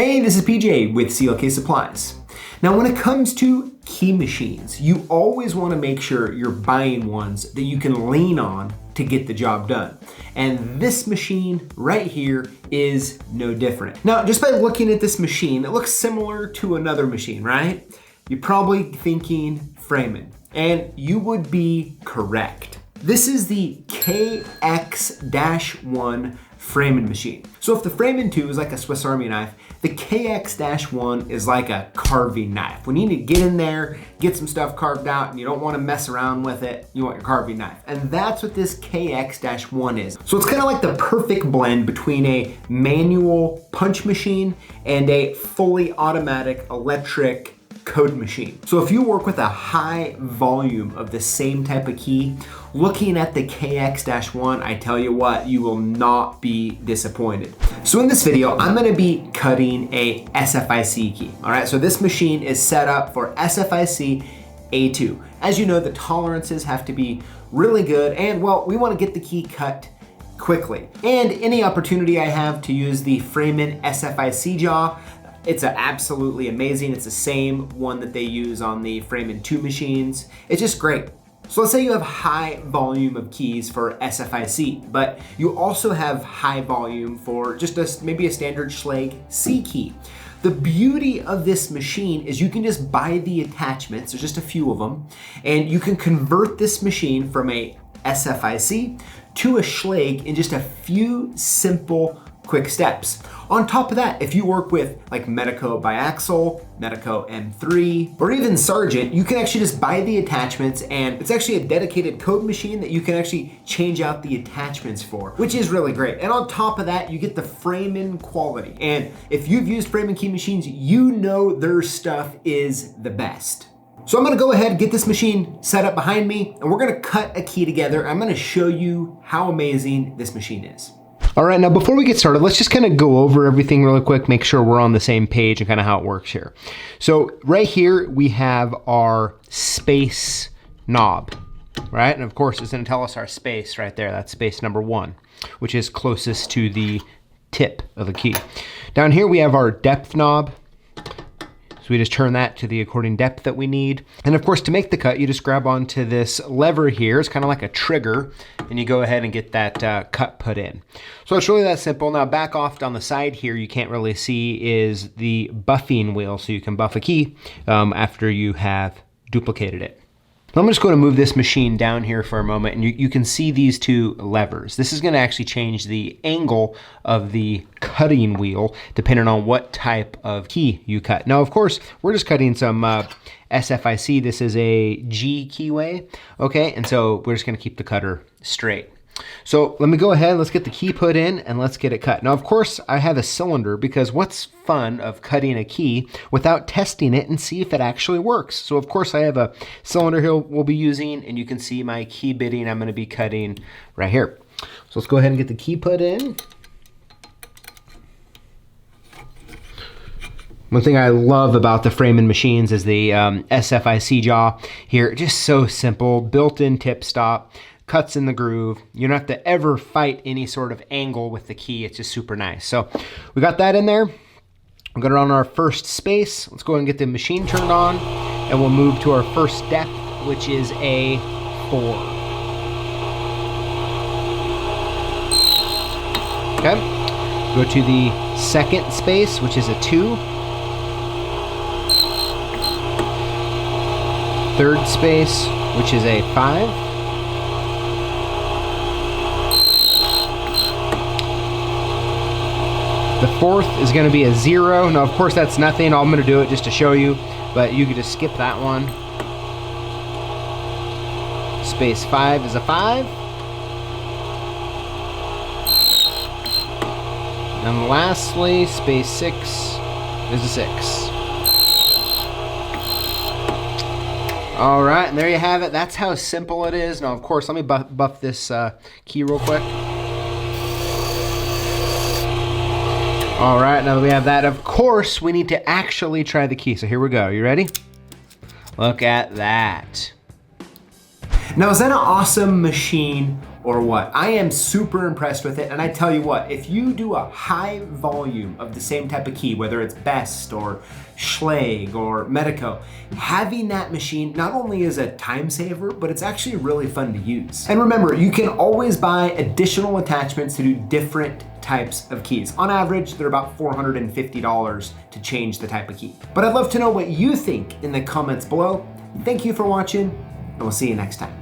Hey, this is PJ with CLKsupplies. Now, when it comes to key machines, you always want to make sure you're buying ones that you can lean on to get the job done. And this machine right here is no different. Now, just by looking at this machine, it looks similar to another machine, right? You're probably thinking Framon, and you would be correct. This is the KX-1 Framon machine. So if the Framon 2 is like a Swiss Army knife, the KX-1 is like a carving knife. When you need to get in there, get some stuff carved out, and you don't want to mess around with it, you want your carving knife. And that's what this KX-1 is. So it's kind of like the perfect blend between a manual punch machine and a fully automatic electric code machine. So if you work with a high volume of the same type of key, looking at the KX-1, I tell you what, you will not be disappointed. So in this video, I'm gonna be cutting a SFIC key. All right, so this machine is set up for SFIC A2. As you know, the tolerances have to be really good, and well, we wanna get the key cut quickly. And any opportunity I have to use the Framon SFIC jaw, it's absolutely amazing. It's the same one that they use on the Framon 2 machines. It's just great. So let's say you have high volume of keys for SFIC, but you also have high volume for just maybe a standard Schlage C key. The beauty of this machine is you can just buy the attachments, there's just a few of them, and you can convert this machine from a SFIC to a Schlage in just a few simple quick steps. On top of that, if you work with like Medico Biaxial, Medico M3, or even Sargent, you can actually just buy the attachments, and it's actually a dedicated code machine that you can actually change out the attachments for, which is really great. And on top of that, you get the Framon quality. And if you've used Framon key machines, you know their stuff is the best. So I'm gonna go ahead and get this machine set up behind me, and we're gonna cut a key together. I'm gonna show you how amazing this machine is. All right, now before we get started, let's just kind of go over everything really quick, make sure we're on the same page and kind of how it works here. So right here, we have our space knob, right? And of course, it's gonna tell us our space right there. That's space number 1, which is closest to the tip of the key. Down here, we have our depth knob. So we just turn that to the according depth that we need. And of course, to make the cut, you just grab onto this lever here. It's kind of like a trigger, and you go ahead and get that cut put in. So it's really that simple. Now back off on the side here, you can't really see is the buffing wheel. So you can buff a key after you have duplicated it. I'm just going to move this machine down here for a moment, and you can see these two levers. This is going to actually change the angle of the cutting wheel depending on what type of key you cut. Now, of course, we're just cutting some SFIC. This is a G keyway, okay? And so we're just going to keep the cutter straight. So let me go ahead, let's get the key put in and let's get it cut. Now, of course, I have a cylinder because what's fun of cutting a key without testing it and see if it actually works? So of course I have a cylinder here we'll be using, and you can see my key bitting I'm gonna be cutting right here. So let's go ahead and get the key put in. One thing I love about the Framon machines is the SFIC jaw here. Just so simple, built-in tip stop. Cuts in the groove. You don't have to ever fight any sort of angle with the key. It's just super nice. So we got that in there. We're going to run our first space. Let's go ahead and get the machine turned on, and we'll move to our first depth, which is a 4. Okay. Go to the second space, which is a 2. Third space, which is a 5. The fourth is going to be a 0. Now, of course, that's nothing. I'm going to do it just to show you, but you could just skip that one. Space 5 is a 5. And lastly, space 6 is a 6. All right, and there you have it. That's how simple it is. Now, of course, let me buff this key real quick. All right, now that we have that, of course, we need to actually try the key. So here we go. You ready? Look at that. Now, is that an awesome machine or what. I am super impressed with it, and I tell you what, if you do a high volume of the same type of key, whether it's Best or Schlage or Medico, having that machine not only is a time saver, but it's actually really fun to use. And remember, you can always buy additional attachments to do different types of keys. On average, they're about $450 to change the type of key. But I'd love to know what you think in the comments below. Thank you for watching, and we'll see you next time.